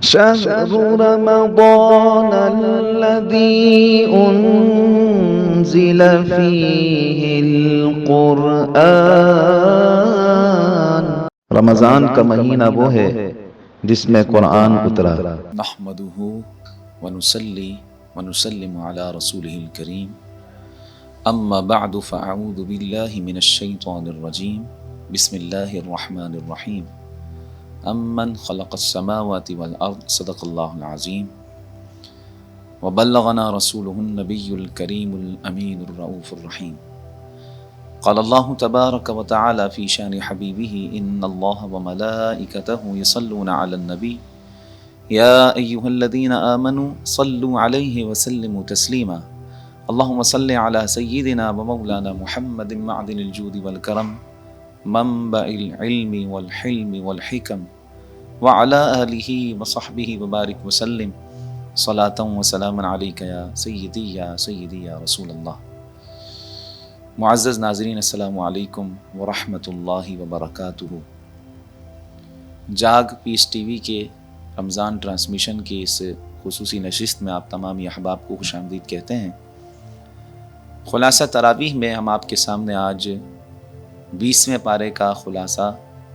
شهر رمضان الذي أنزل فيه القرآن۔ رمضان کا مہینہ وہ ہے جس میں قرآن اترا۔ نحمده ونصلي ونسلم على رسوله الكريم اما بعد فاعوذ بالله من الشيطان الرجيم بسم الله الرحمن الرحيم امن خلق السماوات والارض صدق الله العظيم وبلغنا رسوله النبي الكريم الامين الرؤوف الرحيم قال الله تبارك وتعالى في شان حبيبه ان الله وملائكته يصلون على النبي يا أيها الذين آمنوا صلوا عليه وسلموا تسليما اللهم صل على سيدنا ومولانا محمد معدن الجود والكرم منبع العلم والحلم والحكم وعلى آله وصحبه وبارك وسلم صلاة وسلاما عليك يا سيدي يا سيدي يا رسول الله۔ معزز ناظرین السلام علیکم ورحمۃ اللہ وبرکاتہ۔ جاگ پیس ٹی وی کے رمضان ٹرانسمیشن کی اس خصوصی نشست میں آپ تمام احباب کو خوش آمدید کہتے ہیں۔ خلاصہ تراویح میں ہم آپ کے سامنے آج 20ویں پارے کا خلاصہ،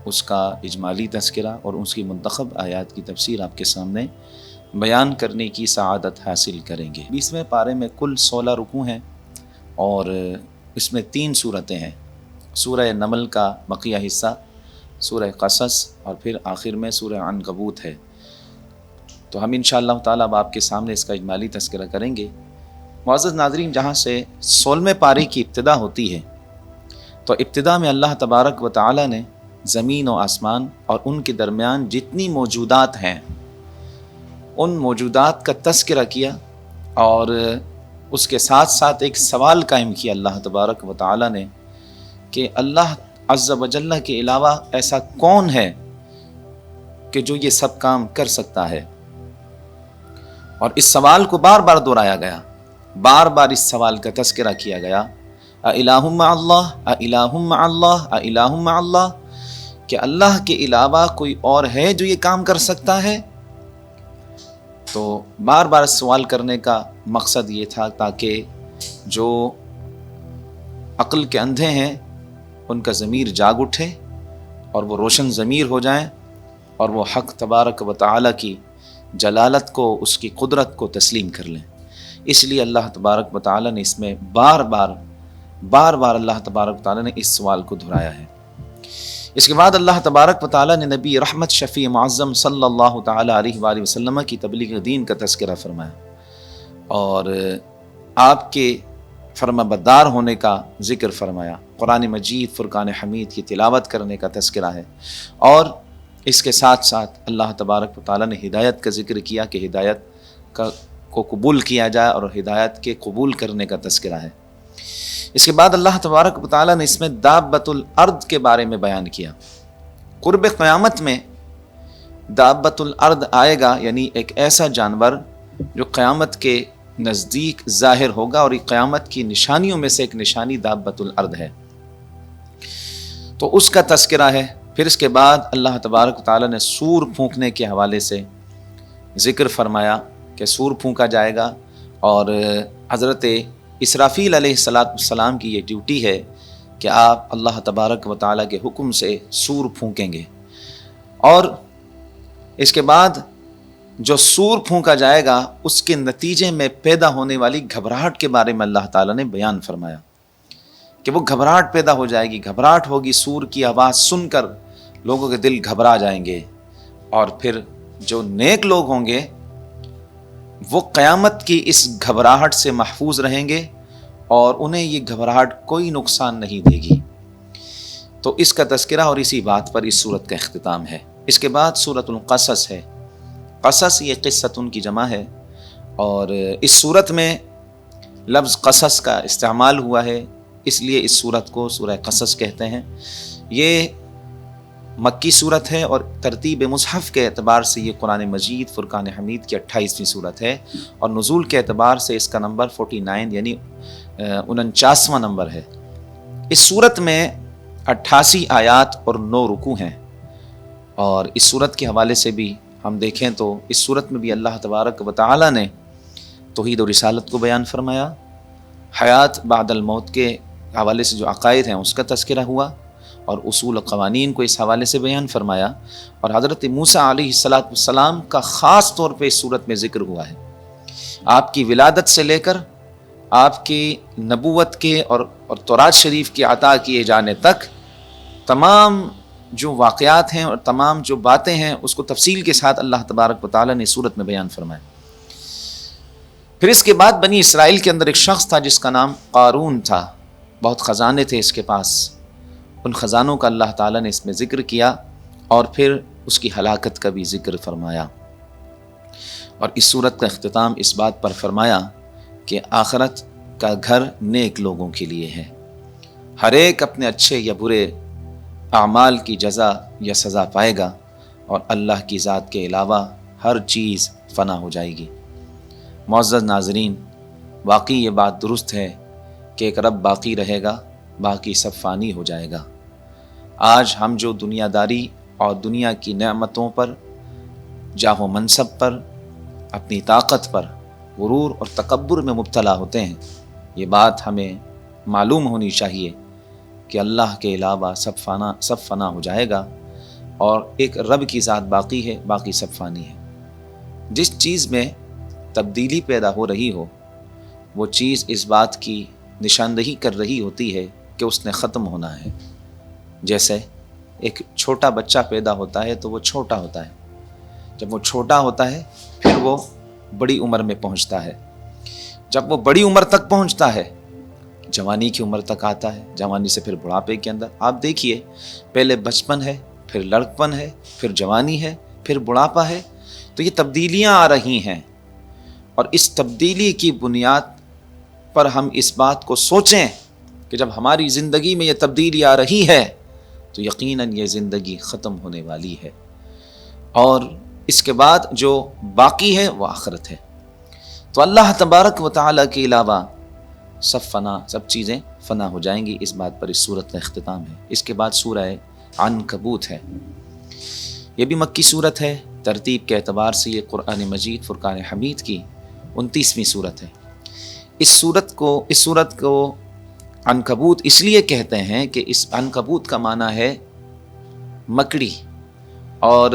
اس کا اجمالی تذکرہ اور اس کی منتخب آیات کی تفسیر آپ کے سامنے بیان کرنے کی سعادت حاصل کریں گے۔ 20ویں پارے میں کل 16 رکوع ہیں اور اس میں 3 صورتیں ہیں۔ سورہ نمل کا بقیہ حصہ، سورہ قصص اور پھر آخر میں سورہ عنکبوت ہے۔ تو ہم انشاءاللہ تعالیٰ اب آپ کے سامنے اس کا اجمالی تذکرہ کریں گے۔ معزز ناظرین، جہاں سے 16ویں پارے کی ابتدا ہوتی ہے تو ابتدا میں اللہ تبارک و تعالیٰ نے زمین و آسمان اور ان کے درمیان جتنی موجودات ہیں ان موجودات کا تذکرہ کیا اور اس کے ساتھ ساتھ ایک سوال قائم کیا اللہ تبارک و تعالیٰ نے کہ اللہ عز و جل کے علاوہ ایسا کون ہے کہ جو یہ سب کام کر سکتا ہے، اور اس سوال کو بار بار دہرایا گیا، بار بار اس سوال کا تذکرہ کیا گیا، اِلٰہٌ مع اللہ اِلٰہٌ مع اللہ اِلٰہٌ مع اللہ، کہ اللہ کے علاوہ کوئی اور ہے جو یہ کام کر سکتا ہے۔ تو بار بار سوال کرنے کا مقصد یہ تھا تاکہ جو عقل کے اندھے ہیں ان کا ضمیر جاگ اٹھے اور وہ روشن ضمیر ہو جائیں اور وہ حق تبارک و تعالیٰ کی جلالت کو، اس کی قدرت کو تسلیم کر لیں۔ اس لیے اللہ تبارک و تعالیٰ نے اس میں بار بار اللہ تبارک و تعالیٰ نے اس سوال کو دہرایا ہے۔ اس کے بعد اللہ تبارک و تعالیٰ نے نبی رحمت شفیع معظم صلی اللہ تعالیٰ علیہ وآلہ وسلم کی تبلیغ دین کا تذکرہ فرمایا اور آپ کے فرما بردار ہونے کا ذکر فرمایا۔ قرآن مجید فرقان حمید کی تلاوت کرنے کا تذکرہ ہے اور اس کے ساتھ ساتھ اللہ تبارک و تعالیٰ نے ہدایت کا ذکر کیا کہ ہدایت کو قبول کیا جائے اور ہدایت کے قبول کرنے کا تذکرہ ہے۔ اس کے بعد اللہ تبارک و تعالیٰ نے اس میں دابۃ الارض کے بارے میں بیان کیا۔ قرب قیامت میں دابۃ الارض آئے گا، یعنی ایک ایسا جانور جو قیامت کے نزدیک ظاہر ہوگا، اور قیامت کی نشانیوں میں سے ایک نشانی دابۃ الارض ہے، تو اس کا تذکرہ ہے۔ پھر اس کے بعد اللہ تبارک و تعالیٰ نے سور پھونکنے کے حوالے سے ذکر فرمایا کہ سور پھونکا جائے گا، اور حضرت اسرافیل علیہ السلام کی یہ ڈیوٹی ہے کہ آپ اللہ تبارک و تعالیٰ کے حکم سے سور پھونکیں گے، اور اس کے بعد جو سور پھونکا جائے گا اس کے نتیجے میں پیدا ہونے والی گھبراہٹ کے بارے میں اللہ تعالیٰ نے بیان فرمایا کہ وہ گھبراہٹ پیدا ہو جائے گی، گھبراہٹ ہوگی، سور کی آواز سن کر لوگوں کے دل گھبرا جائیں گے، اور پھر جو نیک لوگ ہوں گے وہ قیامت کی اس گھبراہٹ سے محفوظ رہیں گے اور انہیں یہ گھبراہٹ کوئی نقصان نہیں دے گی۔ تو اس کا تذکرہ اور اسی بات پر اس صورت کا اختتام ہے۔ اس کے بعد سورۃ القصص ہے۔ قصص یہ قصۃ کی جمع ہے، اور اس صورت میں لفظ قصص کا استعمال ہوا ہے، اس لیے اس صورت کو سورہ قصص کہتے ہیں۔ یہ مکی صورت ہے اور ترتیب مصحف کے اعتبار سے یہ قرآن مجید فرقان حمید کی 28ویں صورت ہے، اور نزول کے اعتبار سے اس کا نمبر 49 یعنی 49واں نمبر ہے۔ اس صورت میں 88 آیات اور 9 رکوع ہیں، اور اس صورت کے حوالے سے بھی ہم دیکھیں تو اس صورت میں بھی اللہ تبارک و تعالی نے توحید و رسالت کو بیان فرمایا، حیات بعد الموت کے حوالے سے جو عقائد ہیں اس کا تذکرہ ہوا، اور اصول و قوانین کو اس حوالے سے بیان فرمایا، اور حضرت موسیٰ علیہ السلام کا خاص طور پہ اس صورت میں ذکر ہوا ہے۔ آپ کی ولادت سے لے کر آپ کی نبوت کے اور تورات شریف کے عطا کیے جانے تک تمام جو واقعات ہیں اور تمام جو باتیں ہیں اس کو تفصیل کے ساتھ اللہ تبارک و تعالیٰ نے صورت میں بیان فرمایا۔ پھر اس کے بعد بنی اسرائیل کے اندر ایک شخص تھا جس کا نام قارون تھا، بہت خزانے تھے اس کے پاس، ان خزانوں کا اللہ تعالیٰ نے اس میں ذکر کیا، اور پھر اس کی ہلاکت کا بھی ذکر فرمایا، اور اس صورت کا اختتام اس بات پر فرمایا کہ آخرت کا گھر نیک لوگوں کے لیے ہے، ہر ایک اپنے اچھے یا برے اعمال کی جزا یا سزا پائے گا، اور اللہ کی ذات کے علاوہ ہر چیز فنا ہو جائے گی۔ معزز ناظرین، واقعی یہ بات درست ہے کہ ایک رب باقی رہے گا، باقی سب فانی ہو جائے گا۔ آج ہم جو دنیا داری اور دنیا کی نعمتوں پر، جاہ و منصب پر، اپنی طاقت پر غرور اور تکبر میں مبتلا ہوتے ہیں، یہ بات ہمیں معلوم ہونی چاہیے کہ اللہ کے علاوہ سب فنا ہو جائے گا، اور ایک رب کی ذات باقی ہے، باقی سب فانی ہے۔ جس چیز میں تبدیلی پیدا ہو رہی ہو وہ چیز اس بات کی نشاندہی کر رہی ہوتی ہے کہ اس نے ختم ہونا ہے۔ جیسے ایک چھوٹا بچہ پیدا ہوتا ہے تو وہ چھوٹا ہوتا ہے، جب وہ چھوٹا ہوتا ہے پھر وہ بڑی عمر میں پہنچتا ہے، جب وہ بڑی عمر تک پہنچتا ہے جوانی کی عمر تک آتا ہے، جوانی سے پھر بڑھاپے کے اندر۔ آپ دیکھیے، پہلے بچپن ہے، پھر لڑکپن ہے، پھر جوانی ہے، پھر بڑھاپا ہے، تو یہ تبدیلیاں آ رہی ہیں، اور اس تبدیلی کی بنیاد پر ہم اس بات کو سوچیں کہ جب ہماری زندگی میں یہ تبدیلی آ رہی ہے تو یقیناً یہ زندگی ختم ہونے والی ہے، اور اس کے بعد جو باقی ہے وہ آخرت ہے۔ تو اللہ تبارک و تعالیٰ کے علاوہ سب چیزیں فنا ہو جائیں گی، اس بات پر اس صورت کا اختتام ہے۔ اس کے بعد سورہ عنکبوت ہے، یہ بھی مکی صورت ہے، ترتیب کے اعتبار سے یہ قرآن مجید فرقان حمید کی 29ویں صورت ہے۔ اس صورت کو عنکبوت اس لیے کہتے ہیں کہ اس عنکبوت کا معنی ہے مکڑی، اور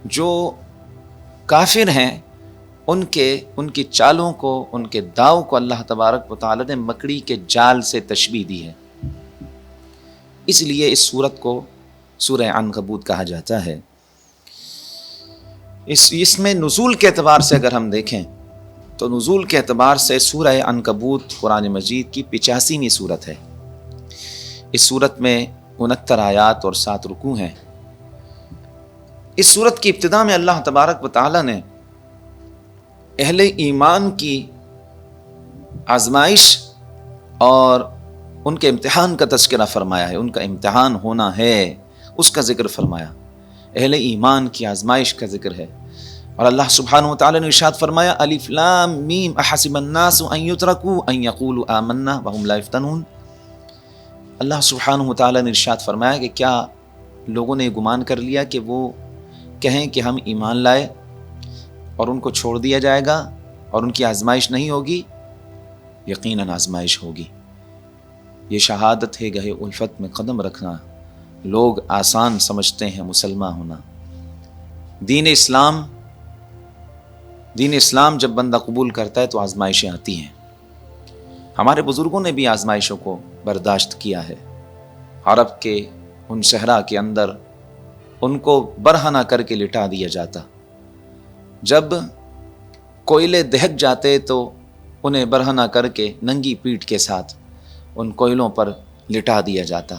جو کافر ہیں ان کی چالوں کو، ان کے داؤ کو اللہ تبارک و تعالی نے مکڑی کے جال سے تشبیہ دی ہے، اس لیے اس صورت کو سورہ عنکبوت کہا جاتا ہے۔ اس میں نزول کے اعتبار سے اگر ہم دیکھیں تو نزول کے اعتبار سے سورہ عنکبوت قرآن مجید کی 85ویں صورت ہے۔ اس صورت میں 69 آیات اور 7 رکوع ہیں۔ اس صورت کی ابتدا میں اللہ تبارک و تعالی نے اہل ایمان کی آزمائش اور ان کے امتحان کا تذکرہ فرمایا ہے، ان کا امتحان ہونا ہے اس کا ذکر فرمایا، اہل ایمان کی آزمائش کا ذکر ہے۔ اور اللہ سبحانہ و تعالی نے ارشاد فرمایا الف لام میم احسب الناس ان یترکوا ان یقولوا آمنا وهم لا یفتنون۔ اللہ سبحانہ و تعالی نے ارشاد فرمایا کہ کیا لوگوں نے گمان کر لیا کہ وہ کہیں کہ ہم ایمان لائے اور ان کو چھوڑ دیا جائے گا اور ان کی آزمائش نہیں ہوگی؟ یقیناً آزمائش ہوگی۔ یہ شہادت ہے گہے الفت میں قدم رکھنا، لوگ آسان سمجھتے ہیں مسلمان ہونا۔ دین اسلام جب بندہ قبول کرتا ہے تو آزمائشیں آتی ہیں۔ ہمارے بزرگوں نے بھی آزمائشوں کو برداشت کیا ہے۔ عرب کے ان صحرا کے اندر ان کو برہنہ کر کے لٹا دیا جاتا، جب کوئلے دہک جاتے تو انہیں برہنہ کر کے ننگی پیٹھ کے ساتھ ان کوئلوں پر لٹا دیا جاتا،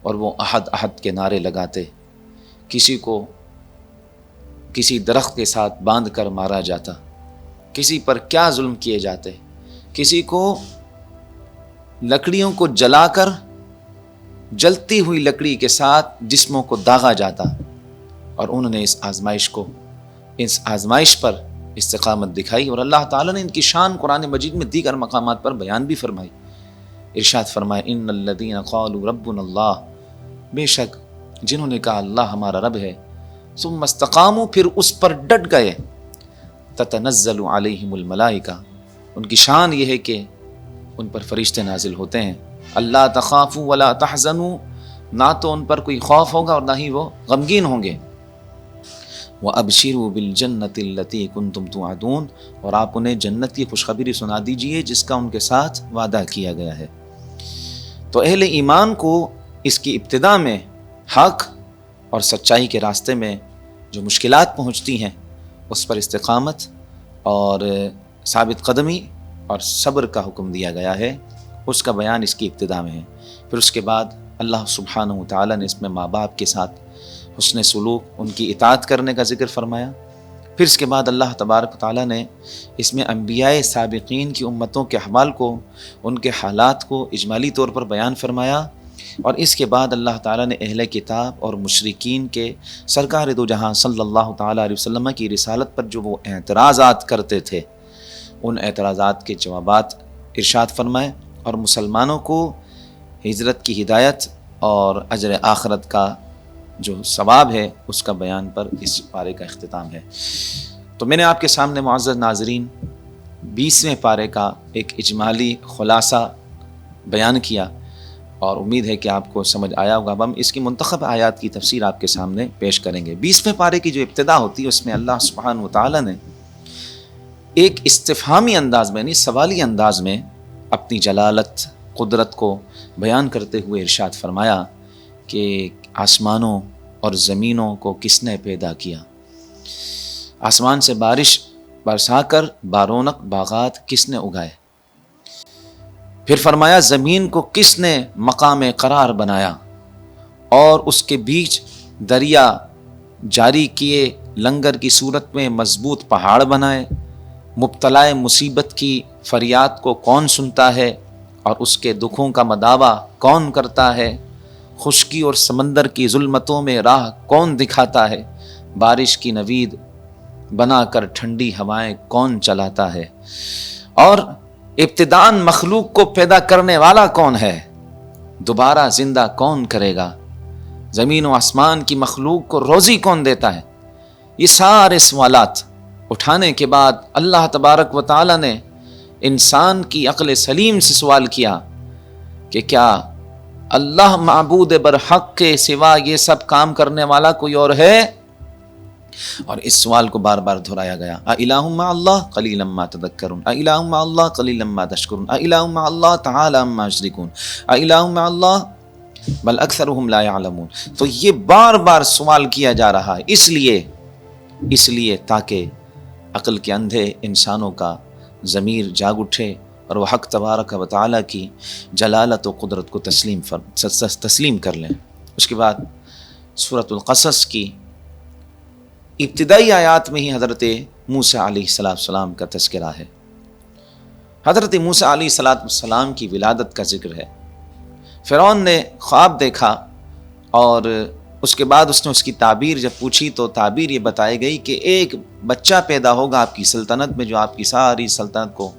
اور وہ احد احد کے نعرے لگاتے، کسی کو کسی درخت کے ساتھ باندھ کر مارا جاتا، کسی پر کیا ظلم کیے جاتے، کسی کو لکڑیوں کو جلا کر جلتی ہوئی لکڑی کے ساتھ جسموں کو داغا جاتا، اور انہوں نے اس آزمائش پر استقامت دکھائی، اور اللہ تعالیٰ نے ان کی شان قرآن مجید میں دیگر مقامات پر بیان بھی فرمائی۔ ارشاد فرمائے ان الذین قالوا ربنا اللہ، بے شک جنہوں نے کہا اللہ ہمارا رب ہے، ثم استقاموا، پھر اس پر ڈٹ گئے، تتنزل علیہم الملائکہ، ان کی شان یہ ہے کہ ان پر فرشتے نازل ہوتے ہیں، اللہ تخافوا ولا تحزنوا، نہ تو ان پر کوئی خوف ہوگا اور نہ ہی وہ غمگین ہوں گے، وَأَبْشِرُوا بِالْجَنَّةِ الَّتِي كُنْتُمْ تُوعَدُونَ، اور آپ انہیں جنت کی خوشخبری سنا دیجئے جس کا ان کے ساتھ وعدہ کیا گیا ہے۔ تو اہل ایمان کو اس کی ابتدا میں حق اور سچائی کے راستے میں جو مشکلات پہنچتی ہیں اس پر استقامت اور ثابت قدمی اور صبر کا حکم دیا گیا ہے، اس کا بیان اس کی ابتدا میں ہے۔ پھر اس کے بعد اللہ سبحانہ وتعالی نے اس میں ماں باپ کے ساتھ حسن سلوک، ان کی اطاعت کرنے کا ذکر فرمایا۔ پھر اس کے بعد اللہ تبارک و تعالیٰ نے اس میں انبیاء سابقین کی امتوں کے احوال کو، ان کے حالات کو اجمالی طور پر بیان فرمایا، اور اس کے بعد اللہ تعالیٰ نے اہل کتاب اور مشرکین کے سرکار دو جہاں صلی اللہ تعالیٰ علیہ وسلم کی رسالت پر جو وہ اعتراضات کرتے تھے، ان اعتراضات کے جوابات ارشاد فرمائے، اور مسلمانوں کو ہجرت کی ہدایت اور اجر آخرت کا جو ثواب ہے اس کا بیان پر اس پارے کا اختتام ہے۔ تو میں نے آپ کے سامنے معزز ناظرین 20ویں پارے کا ایک اجمالی خلاصہ بیان کیا، اور امید ہے کہ آپ کو سمجھ آیا ہوگا۔ اب ہم اس کی منتخب آیات کی تفسیر آپ کے سامنے پیش کریں گے۔ 20ویں پارے کی جو ابتدا ہوتی ہے اس میں اللہ سبحانہ وتعالی نے ایک استفہامی انداز میں، یعنی سوالی انداز میں اپنی جلالت، قدرت کو بیان کرتے ہوئے ارشاد فرمایا کہ آسمانوں اور زمینوں کو کس نے پیدا کیا، آسمان سے بارش برسا کر بارونق باغات کس نے اگائے، پھر فرمایا زمین کو کس نے مقام قرار بنایا اور اس کے بیچ دریا جاری کیے، لنگر کی صورت میں مضبوط پہاڑ بنائے، مبتلا مصیبت کی فریاد کو کون سنتا ہے اور اس کے دکھوں کا مداوا کون کرتا ہے، خشکی اور سمندر کی ظلمتوں میں راہ کون دکھاتا ہے، بارش کی نوید بنا کر ٹھنڈی ہوائیں کون چلاتا ہے، اور ابتداءً مخلوق کو پیدا کرنے والا کون ہے، دوبارہ زندہ کون کرے گا، زمین و آسمان کی مخلوق کو روزی کون دیتا ہے۔ یہ سارے سوالات اٹھانے کے بعد اللہ تبارک و تعالی نے انسان کی عقل سلیم سے سوال کیا کہ کیا اللہ معبود برحق کے سوا یہ سب کام کرنے والا کوئی اور ہے؟ اور اس سوال کو بار بار دہرایا گیا، اِلٰہٌ مع اللہ قلیلا ما تذکرون، اِلٰہٌ مع اللہ قلیلا ما تشکرون، اِلٰہٌ مع اللہ تعالی عما یشرکون، اِلٰہٌ مع اللہ بل اکثرهم لا يعلمون۔ تو یہ بار بار سوال کیا جا رہا ہے اس لیے تاکہ عقل کے اندھے انسانوں کا ضمیر جاگ اٹھے اور وہ حق تبارک و تعالی کی جلالت و قدرت کو تسلیم کر لیں۔ اس کے بعد سورۃ القصص کی ابتدائی آیات میں ہی حضرت موسیٰ علیہ السلام کا تذکرہ ہے۔ حضرت موسیٰ علیہ السلام کی ولادت کا ذکر ہے۔ فرعون نے خواب دیکھا اور اس کے بعد اس نے اس کی تعبیر جب پوچھی تو تعبیر یہ بتائی گئی کہ ایک بچہ پیدا ہوگا آپ کی سلطنت میں جو آپ کی ساری سلطنت کو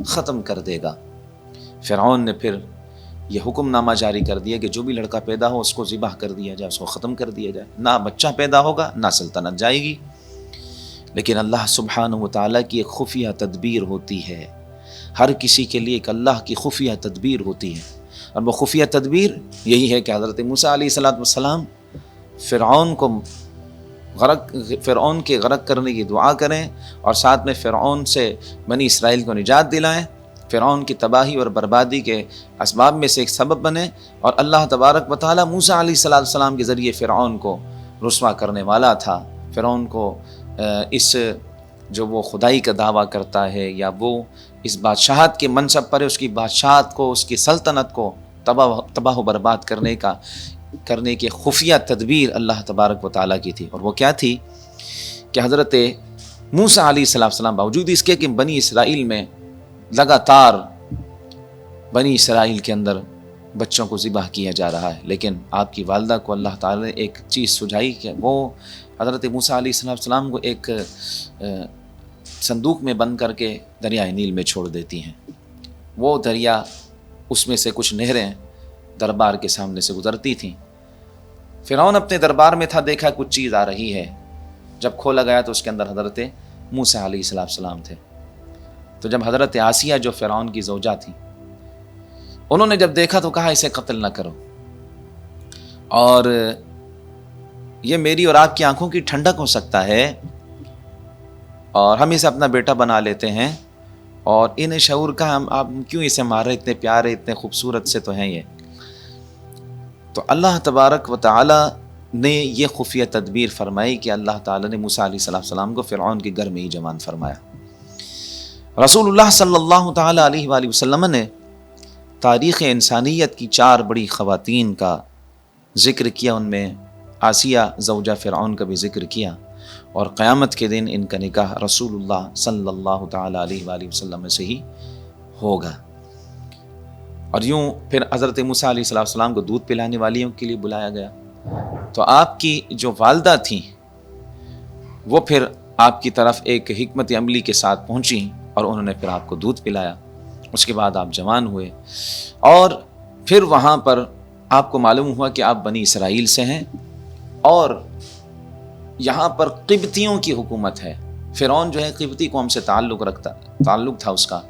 ختم کر دے گا۔ فرعون نے پھر یہ حکم نامہ جاری کر دیا کہ جو بھی لڑکا پیدا ہو اس کو ذبح کر دیا جائے، اس کو ختم کر دیا جائے، نہ بچہ پیدا ہوگا نہ سلطنت جائے گی۔ لیکن اللہ سبحانہ وتعالی کی ایک خفیہ تدبیر ہوتی ہے، ہر کسی کے لیے ایک اللہ کی خفیہ تدبیر ہوتی ہے، اور وہ خفیہ تدبیر یہی ہے کہ حضرت موسیٰ علیہ السلام فرعون کے غرق کرنے کی دعا کریں اور ساتھ میں فرعون سے بنی اسرائیل کو نجات دلائیں، فرعون کی تباہی اور بربادی کے اسباب میں سے ایک سبب بنے، اور اللہ تبارک و تعالی موسیٰ علیہ السلام کے ذریعے فرعون کو رسوا کرنے والا تھا۔ فرعون کو اس جو وہ خدائی کا دعویٰ کرتا ہے یا وہ اس بادشاہت کے منصب پر ہے، اس کی بادشاہت کو، اس کی سلطنت کو تباہ و برباد کرنے کی خفیہ تدبیر اللہ تبارک و تعالیٰ کی تھی۔ اور وہ کیا تھی کہ حضرت موسیٰ علیہ السلام باوجود اس کے کہ بنی اسرائیل میں لگاتار بنی اسرائیل کے اندر بچوں کو ذبح کیا جا رہا ہے، لیکن آپ کی والدہ کو اللہ تعالیٰ نے ایک چیز سجھائی کہ وہ حضرت موسیٰ علیہ السلام کو ایک صندوق میں بند کر کے دریائے نیل میں چھوڑ دیتی ہیں۔ وہ دریا، اس میں سے کچھ نہریں دربار کے سامنے سے گزرتی تھیں۔ فرعون اپنے دربار میں تھا، دیکھا کچھ چیز آ رہی ہے، جب کھولا گیا تو اس کے اندر حضرت موسیٰ علیہ السلام تھے۔ تو جب حضرت آسیہ جو فرعون کی زوجہ تھی، انہوں نے جب دیکھا تو کہا اسے قتل نہ کرو، اور یہ میری اور آپ کی آنکھوں کی ٹھنڈک ہو سکتا ہے، اور ہم اسے اپنا بیٹا بنا لیتے ہیں، اور انہیں شعور کا آپ کیوں اسے مار رہے، اتنے پیارے اتنے خوبصورت سے تو ہیں یہ۔ تو اللہ تبارک و تعالی نے یہ خفیہ تدبیر فرمائی کہ اللہ تعالی نے موسیٰ علیہ السلام کو فرعون کے گھر میں ہی جوان فرمایا۔ رسول اللہ صلی اللہ تعالی علیہ وآلہ وسلم نے تاریخ انسانیت کی 4 بڑی خواتین کا ذکر کیا، ان میں آسیہ زوجہ فرعون کا بھی ذکر کیا، اور قیامت کے دن ان کا نکاح رسول اللہ صلی اللہ تعالی علیہ وآلہ وسلم سے ہی ہوگا۔ اور یوں پھر حضرت موسیٰ علیہ السلام کو دودھ پلانے والیوں کے لیے بلایا گیا، تو آپ کی جو والدہ تھیں وہ پھر آپ کی طرف ایک حکمت عملی کے ساتھ پہنچی، اور انہوں نے پھر آپ کو دودھ پلایا۔ اس کے بعد آپ جوان ہوئے، اور پھر وہاں پر آپ کو معلوم ہوا کہ آپ بنی اسرائیل سے ہیں، اور یہاں پر قبطیوں کی حکومت ہے۔ فرعون جو ہے قبطی قوم سے تعلق تھا اس کا،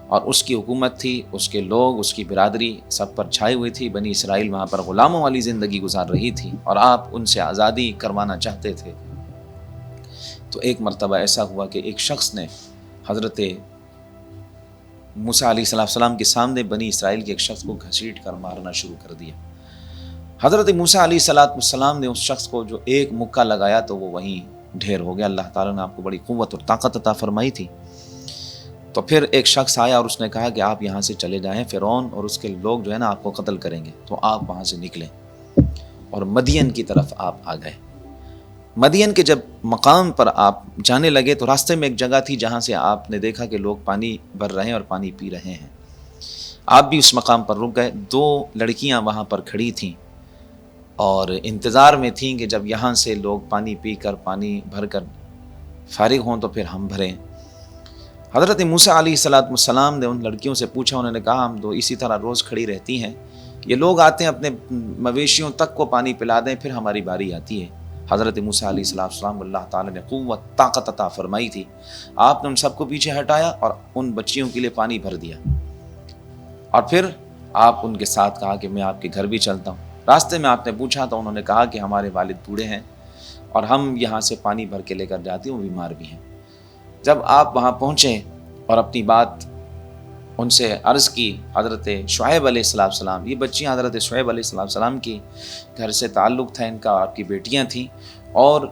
اور اس کی حکومت تھی، اس کے لوگ، اس کی برادری سب پر چھائی ہوئی تھی۔ بنی اسرائیل وہاں پر غلاموں والی زندگی گزار رہی تھی، اور آپ ان سے آزادی کروانا چاہتے تھے۔ تو ایک مرتبہ ایسا ہوا کہ ایک شخص نے حضرت موسیٰ علیہ السلام کے سامنے بنی اسرائیل کے ایک شخص کو گھسیٹ کر مارنا شروع کر دیا۔ حضرت موسیٰ علیہ السلام نے اس شخص کو جو ایک مکہ لگایا تو وہ وہیں ڈھیر ہو گیا۔ اللہ تعالیٰ نے آپ کو بڑی قوت اور طاقت عطا فرمائی تھی۔ تو پھر ایک شخص آیا اور اس نے کہا کہ آپ یہاں سے چلے جائیں، فرعون اور اس کے لوگ جو ہے نا آپ کو قتل کریں گے، تو آپ وہاں سے نکلیں، اور مدین کی طرف آپ آ گئے۔ مدین کے جب مقام پر آپ جانے لگے تو راستے میں ایک جگہ تھی جہاں سے آپ نے دیکھا کہ لوگ پانی بھر رہے ہیں اور پانی پی رہے ہیں۔ آپ بھی اس مقام پر رک گئے۔ 2 لڑکیاں وہاں پر کھڑی تھیں اور انتظار میں تھیں کہ جب یہاں سے لوگ پانی پی کر، پانی بھر کر فارغ ہوں تو پھر ہم بھریں۔ حضرت موسیٰ علیہ السلام نے ان لڑکیوں سے پوچھا، انہوں نے کہا ہم تو اسی طرح روز کھڑی رہتی ہیں، یہ لوگ آتے ہیں اپنے مویشیوں تک کو پانی پلا دیں، پھر ہماری باری آتی ہے۔ حضرت موسیٰ علیہ السلام اللہ تعالیٰ نے قوت طاقت عطا فرمائی تھی، آپ نے ان سب کو پیچھے ہٹایا اور ان بچیوں کے لیے پانی بھر دیا، اور پھر آپ ان کے ساتھ کہا کہ میں آپ کے گھر بھی چلتا ہوں۔ راستے میں آپ نے پوچھا تو انہوں نے کہا کہ ہمارے والد بوڑھے ہیں اور ہم یہاں سے پانی بھر کے لے کر جاتے ہیں، وہ بیمار بھی ہیں۔ جب آپ وہاں پہنچے اور اپنی بات ان سے عرض کی، حضرت شعیب علیہ السلام، یہ بچیاں حضرت شعیب علیہ السلام کی گھر سے تعلق تھا ان کا، آپ کی بیٹیاں تھیں، اور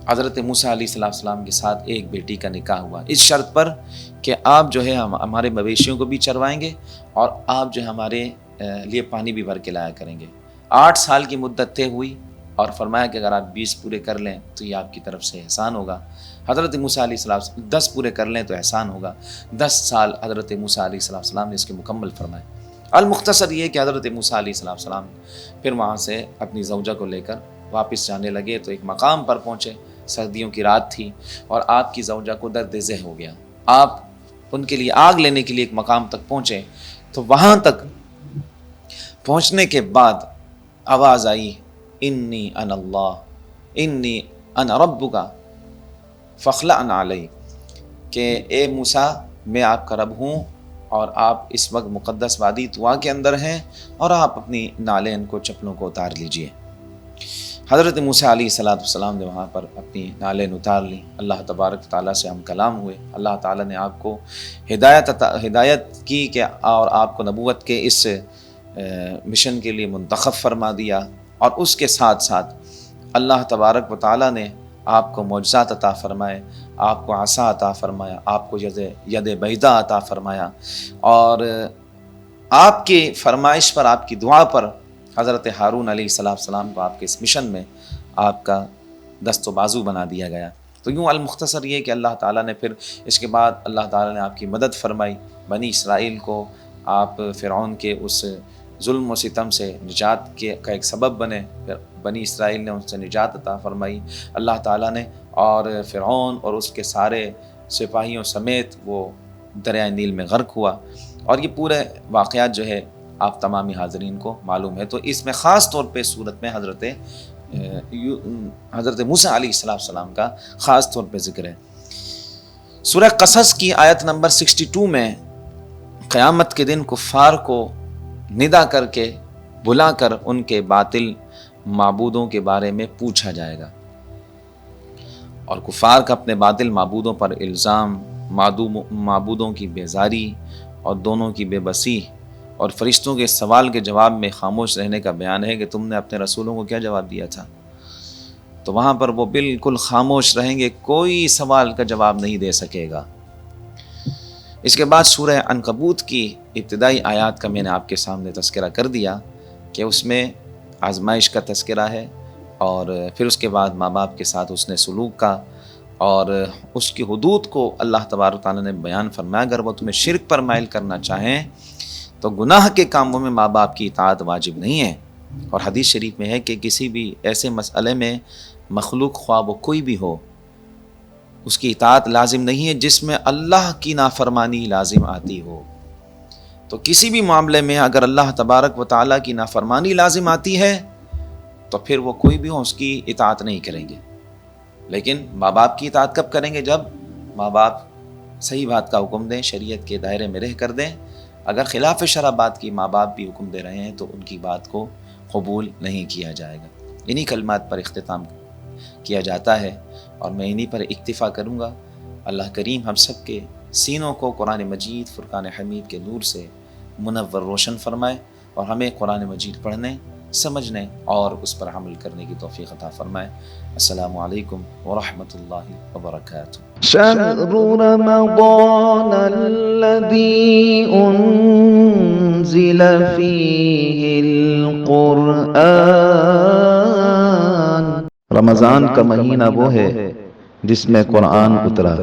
حضرت موسیٰ علیہ السلام کے ساتھ ایک بیٹی کا نکاح ہوا، اس شرط پر کہ آپ جو ہے ہمارے مویشیوں کو بھی چروائیں گے، اور آپ جو ہے ہمارے لیے پانی بھی بھر کے لایا کریں گے۔ 8 سال کی مدت طے ہوئی، اور فرمایا کہ اگر آپ 20 پورے کر لیں تو یہ آپ کی طرف سے احسان ہوگا۔ حضرت موسیٰ علیہ السلام 10 پورے کر لیں تو احسان ہوگا۔ 10 سال حضرت موسیٰ علیہ السلام نے اس کے مکمل فرمائے۔ المختصر یہ کہ حضرت موسیٰ علیہ السلام پھر وہاں سے اپنی زوجہ کو لے کر واپس جانے لگے، تو ایک مقام پر پہنچے، سردیوں کی رات تھی، اور آپ کی زوجہ کو درد ذہ ہو گیا۔ آپ ان کے لیے آگ لینے کے لیے ایک مقام تک پہنچے، تو وہاں تک پہنچنے کے بعد آواز آئی، انی انا اللہ، انی انا ربک فاخلع علی، کہ اے موسیٰ میں آپ کا رب ہوں، اور آپ اس وقت مقدس وادی طوا کے اندر ہیں، اور آپ اپنی نالین کو، چپلوں کو اتار لیجئے۔ حضرت موسیٰ علیہ السلام نے وہاں پر اپنی نالین اتار لی، اللہ تبارک تعالیٰ سے ہم کلام ہوئے، اللہ تعالیٰ نے آپ کو ہدایت کی کہ اور آپ کو نبوت کے اس مشن کے لیے منتخب فرما دیا، اور اس کے ساتھ ساتھ اللہ تبارک و تعالیٰ نے آپ کو معجزات عطا فرمائے، آپ کو عصا عطا فرمایا، آپ کو ید بیضا عطا فرمایا، اور آپ کی فرمائش پر، آپ کی دعا پر حضرت ہارون علیہ السلام کو آپ کے اس مشن میں آپ کا دست و بازو بنا دیا گیا۔ تو یوں المختصر یہ کہ اللہ تعالیٰ نے پھر اس کے بعد اللہ تعالیٰ نے آپ کی مدد فرمائی، بنی اسرائیل کو آپ فرعون کے اس ظلم و ستم سے نجات کا ایک سبب بنے، پھر بنی اسرائیل نے ان سے نجات عطا فرمائی اللہ تعالیٰ نے، اور فرعون اور اس کے سارے سپاہیوں سمیت وہ دریائے نیل میں غرق ہوا۔ اور یہ پورے واقعات جو ہے آپ تمامی حاضرین کو معلوم ہے۔ تو اس میں خاص طور پہ صورت میں حضرت حضرت موسیٰ علیہ السلام کا خاص طور پہ ذکر ہے۔ سورہ قصص کی آیت نمبر 62 میں قیامت کے دن کفار کو ندا کر کے بلا کر ان کے باطل معبودوں کے بارے میں پوچھا جائے گا، اور کفار کا اپنے باطل معبودوں پر الزام، معبودوں کی بیزاری اور دونوں کی بے بسی اور فرشتوں کے سوال کے جواب میں خاموش رہنے کا بیان ہے کہ تم نے اپنے رسولوں کو کیا جواب دیا تھا۔ تو وہاں پر وہ بالکل خاموش رہیں گے، کوئی سوال کا جواب نہیں دے سکے گا۔ اس کے بعد سورہ عنکبوت کی ابتدائی آیات کا میں نے آپ کے سامنے تذکرہ کر دیا کہ اس میں آزمائش کا تذکرہ ہے، اور پھر اس کے بعد ماں باپ کے ساتھ اس نے سلوک کا، اور اس کی حدود کو اللہ تبارک و تعالیٰ نے بیان فرمایا۔ اگر وہ تمہیں شرک پر مائل کرنا چاہیں تو گناہ کے کاموں میں ماں باپ کی اطاعت واجب نہیں ہے، اور حدیث شریف میں ہے کہ کسی بھی ایسے مسئلے میں مخلوق خواہ وہ کوئی بھی ہو، اس کی اطاعت لازم نہیں ہے جس میں اللہ کی نافرمانی لازم آتی ہو۔ تو کسی بھی معاملے میں اگر اللہ تبارک و تعالیٰ کی نافرمانی لازم آتی ہے تو پھر وہ کوئی بھی ہو اس کی اطاعت نہیں کریں گے۔ لیکن ماں باپ کی اطاعت کب کریں گے؟ جب ماں باپ صحیح بات کا حکم دیں، شریعت کے دائرے میں رہ کر دیں۔ اگر خلاف شرع بات کی ماں باپ بھی حکم دے رہے ہیں تو ان کی بات کو قبول نہیں کیا جائے گا۔ انہی کلمات پر اختتام کیا جاتا ہے، اور میں انہی پر اکتفا کروں گا۔ اللہ کریم ہم سب کے سینوں کو قرآن مجید فرقان حمید کے نور سے منور روشن فرمائے، اور ہمیں قرآن مجید پڑھنے، سمجھنے اور اس پر عمل کرنے کی توفیق عطا فرمائے۔ السلام علیکم ورحمۃ اللہ وبرکاتہ۔ شهر رمضان الذي أنزل فيه القرآن، رمضان کا مہینہ وہ ہے جس میں قرآن اترا۔